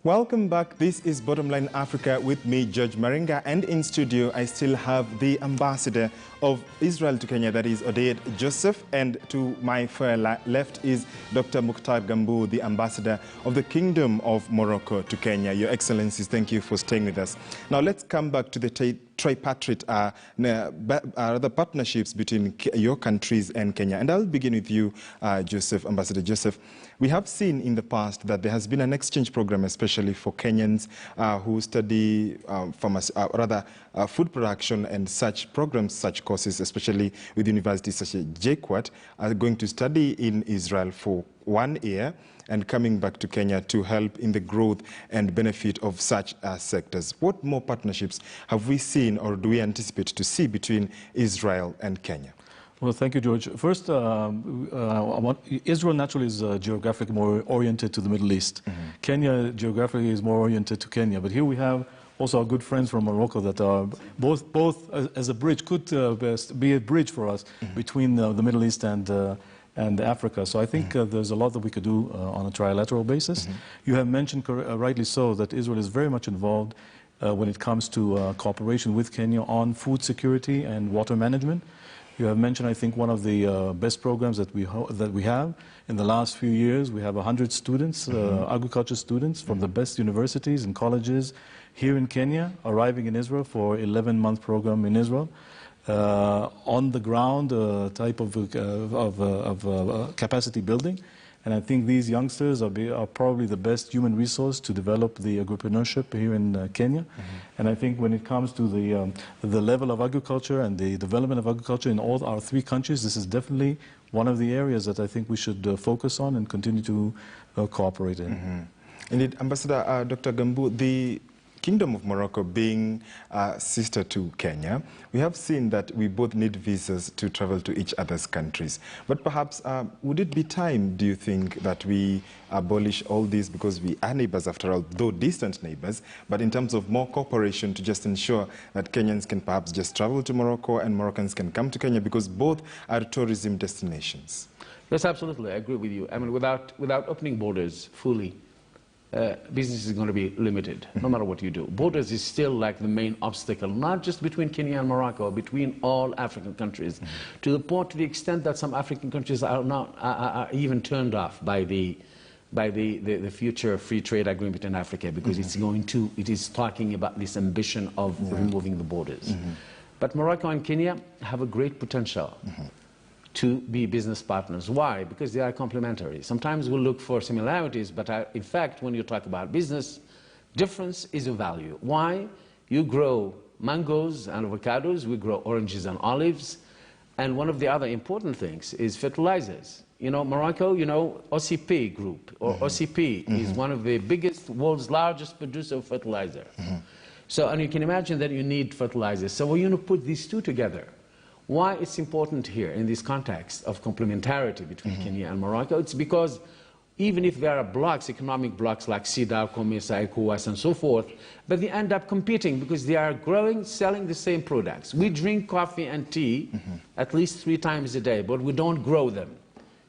Welcome back. This is Bottomline Africa with me, George Maringa, and in studio I still have the ambassador of Israel to Kenya, that is Odeid Joseph, and to my far left is Dr. Mukhtar Gambo, the ambassador of the Kingdom of Morocco to Kenya. Your Excellencies, thank you for staying with us. Now let's come back to the tripartite other partnerships between your countries and Kenya. And I'll begin with you, Joseph, Ambassador Joseph. We have seen in the past that there has been an exchange program, especially for Kenyans who study food production, and such programs, such courses, especially with universities such as JKUAT, are going to study in Israel for 1 year and coming back to Kenya to help in the growth and benefit of such sectors. What more partnerships have we seen or do we anticipate to see between Israel and Kenya? Well, thank you, George. First, Israel naturally is geographically more oriented to the Middle East. Kenya geographically is more oriented to Kenya. But here we have also our good friends from Morocco that are both as a bridge, could be a bridge for us between the Middle East and Africa. So I think there's a lot that we could do on a trilateral basis. You have mentioned, rightly so, that Israel is very much involved when it comes to cooperation with Kenya on food security and water management. You have mentioned, I think, one of the best programs that we have. In the last few years, we have 100 students, agriculture students from the best universities and colleges here in Kenya, arriving in Israel for an 11-month program in Israel. On the ground type of capacity building. And I think these youngsters are probably the best human resource to develop the entrepreneurship here in Kenya. And I think when it comes to the level of agriculture and the development of agriculture in all our three countries, this is definitely one of the areas that I think we should focus on and continue to cooperate in. Indeed, Ambassador Dr. Gambo, the Kingdom of Morocco being sister to Kenya, we have seen that we both need visas to travel to each other's countries. But perhaps, would it be time, do you think, that we abolish all this, because we are neighbors after all, though distant neighbors, but in terms of more cooperation to just ensure that Kenyans can perhaps just travel to Morocco and Moroccans can come to Kenya, because both are tourism destinations? Yes, absolutely. I agree with you. I mean, without opening borders fully, business is going to be limited, no matter what you do. Borders is still like the main obstacle, not just between Kenya and Morocco, between all African countries, to the extent that some African countries are now are even turned off by the future free trade agreement in Africa, because it is talking about this ambition of removing the borders. But Morocco and Kenya have a great potential to be business partners. Why? Because they are complementary. Sometimes we look for similarities, but in fact, when you talk about business, difference is a value. Why? You grow mangoes and avocados, we grow oranges and olives, and one of the other important things is fertilizers. You know, Morocco, you know, OCP group, or OCP, is one of the biggest, world's largest producer of fertilizer. So, and you can imagine that you need fertilizers. So we're going to put these two together. Why it's important here in this context of complementarity between Kenya and Morocco? It's because even if there are blocks, economic blocks like CEDAW, COMESA, ECOWAS, and so forth, but they end up competing because they are growing, selling the same products. We drink coffee and tea at least 3 times a day, but we don't grow them.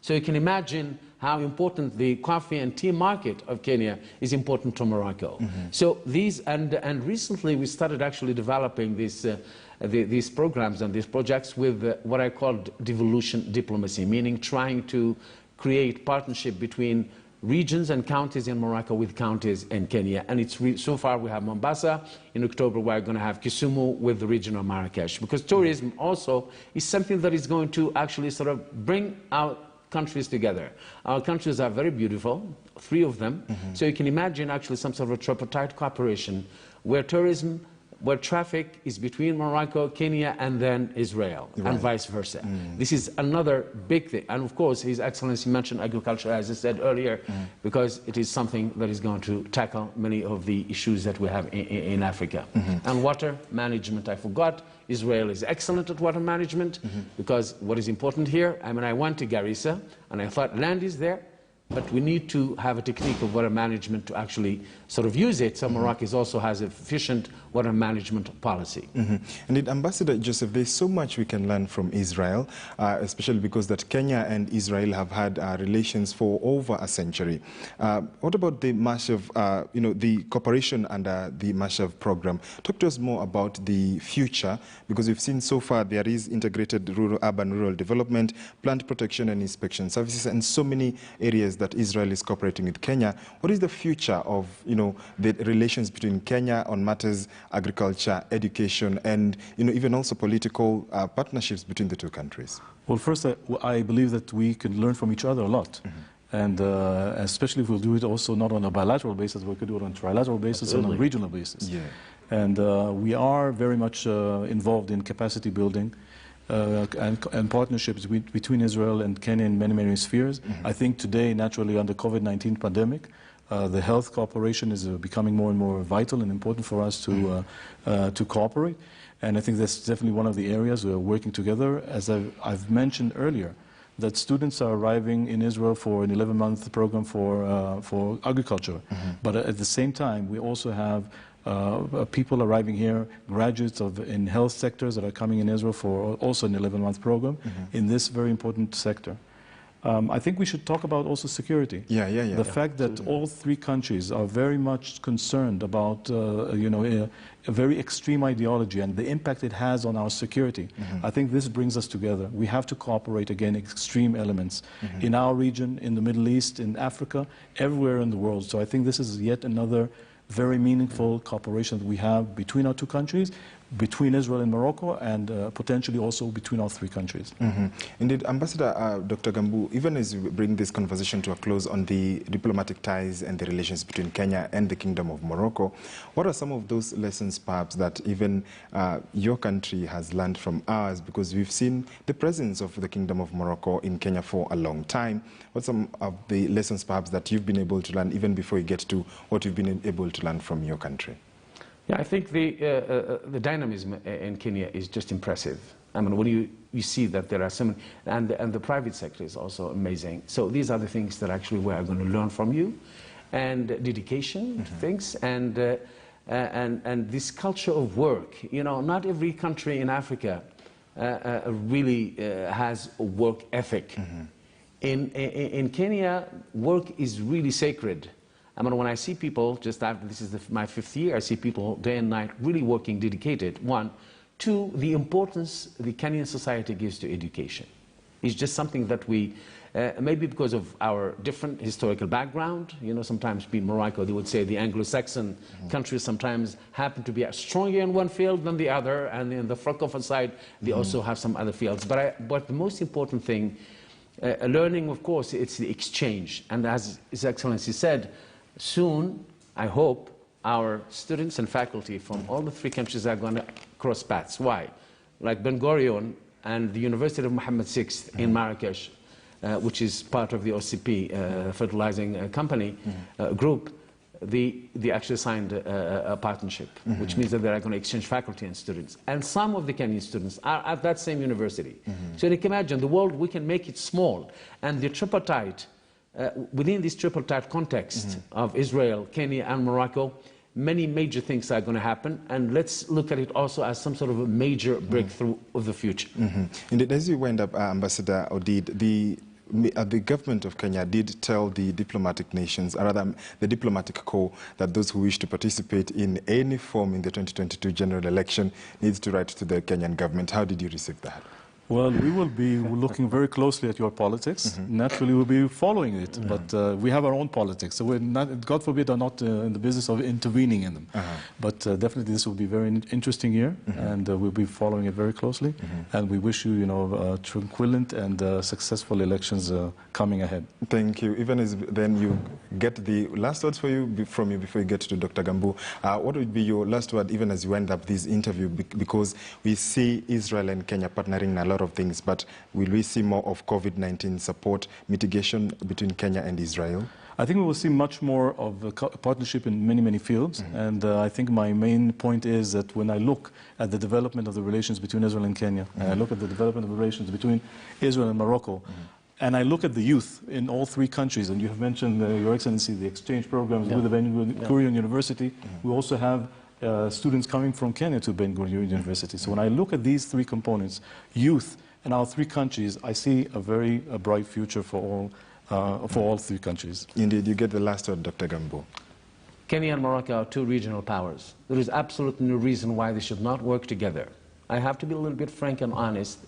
So you can imagine how important the coffee and tea market of Kenya is important to Morocco. So these, and recently we started actually developing these programs and these projects with what I call devolution diplomacy, meaning trying to create partnership between regions and counties in Morocco with counties in Kenya. And it's so far we have Mombasa. In October we're going to have Kisumu with the region of Marrakesh, because tourism also is something that is going to actually sort of bring our countries together. Our countries are very beautiful, 3 of them. So you can imagine actually some sort of a tripartite cooperation where tourism, where traffic is between Morocco, Kenya, and then Israel, and vice versa. This is another big thing. And of course, His Excellency mentioned agriculture, as I said earlier, because it is something that is going to tackle many of the issues that we have in Africa. And water management, I forgot. Israel is excellent at water management, because what is important here, I mean, I went to Garissa, and I thought land is there, but we need to have a technique of water management to actually sort of use it, so Morocco also has an efficient water management policy. And Ambassador Joseph, there's so much we can learn from Israel, especially because that Kenya and Israel have had relations for over a century. What about the Mashav, the cooperation under the Mashav program? Talk to us more about the future, because we've seen so far there is integrated urban-rural development, plant protection and inspection services, and so many areas that Israel is cooperating with Kenya. What is the future of the relations between Kenya on matters agriculture, education, and even also political partnerships between the two countries? Well, first, I believe that we can learn from each other a lot. And especially if we'll do it also not on a bilateral basis, we could do it on a trilateral basis and on a regional basis. Yeah. And we are very much involved in capacity building and partnerships between Israel and Kenya in many, many spheres. I think today, naturally, under COVID-19 pandemic, the health cooperation is becoming more and more vital and important for us to cooperate. And I think that's definitely one of the areas we're working together. As I've mentioned earlier, that students are arriving in Israel for an 11-month program for agriculture. But at the same time, we also have people arriving here, graduates in health sectors that are coming in Israel for also an 11-month program in this very important sector. I think we should talk about also security. The fact that all three countries are very much concerned about, a very extreme ideology and the impact it has on our security. I think this brings us together. We have to cooperate against extreme elements in our region, in the Middle East, in Africa, everywhere in the world. So I think this is yet another very meaningful cooperation that we have between our two countries, between Israel and Morocco, and potentially also between our three countries. Indeed, Ambassador Dr. Gambu, even as we bring this conversation to a close on the diplomatic ties and the relations between Kenya and the Kingdom of Morocco, what are some of those lessons perhaps that even your country has learned from ours? Because we've seen the presence of the Kingdom of Morocco in Kenya for a long time. What are some of the lessons perhaps that you've been able to learn even before you get to what you've been able to learn from your country? Yeah, I think the dynamism in Kenya is just impressive. I mean, when you see that there are so many, and the private sector is also amazing. So these are the things that actually we are going to learn from you, and dedication to things, and this culture of work. Not every country in Africa really has a work ethic. In Kenya, work is really sacred. I mean, when I see people, just after this is my 5th year, I see people day and night really working, dedicated. 1. 2, the importance the Kenyan society gives to education. It's just something that we, maybe because of our different historical background, sometimes in Morocco, they would say the Anglo-Saxon countries sometimes happen to be stronger in one field than the other, and in the Francophone side, they also have some other fields. But the most important thing, learning, of course, it's the exchange. And as His Excellency said, soon, I hope, our students and faculty from all the 3 countries are going to cross paths. Why? Like Ben Gurion and the University of Mohammed VI in Marrakesh, which is part of the OCP fertilizing company group, they actually signed a partnership, which means that they are going to exchange faculty and students. And some of the Kenyan students are at that same university. So you can imagine the world, we can make it small. And the tripartite, within this tripartite context of Israel, Kenya, and Morocco, many major things are going to happen, and let's look at it also as some sort of a major breakthrough of the future. Indeed, as you wind up, Ambassador Odid, the government of Kenya did tell the diplomatic nations, or rather the diplomatic corps, that those who wish to participate in any form in the 2022 general election needs to write to the Kenyan government. How did you receive that? Well, we will be looking very closely at your politics. Naturally, we'll be following it, but we have our own politics. So we're not, God forbid, are not in the business of intervening in them. But definitely, this will be a very interesting year, and we'll be following it very closely. And we wish you, tranquilent and successful elections coming ahead. Thank you. Even as then you get the last words from you before you get to Dr. Gambu. What would be your last word, even as you wind up this interview? Because we see Israel and Kenya partnering in a lot of things, but will we see more of COVID-19 support mitigation between Kenya and Israel? I think we will see much more of a partnership in many, many fields. And I think my main point is that when I look at the development of the relations between Israel and Kenya, and I look at the development of the relations between Israel and Morocco, And I look at the youth in all three countries, and you have mentioned, Your Excellency, the exchange programs with the Ben Gurion University. We also have students coming from Kenya to Ben Gurion University. So when I look at these three components, youth in our three countries, I see a very bright future for all three countries. Indeed, you get the last word, Dr. Gambo. Kenya and Morocco are two regional powers. There is absolutely no reason why they should not work together. I have to be a little bit frank and honest.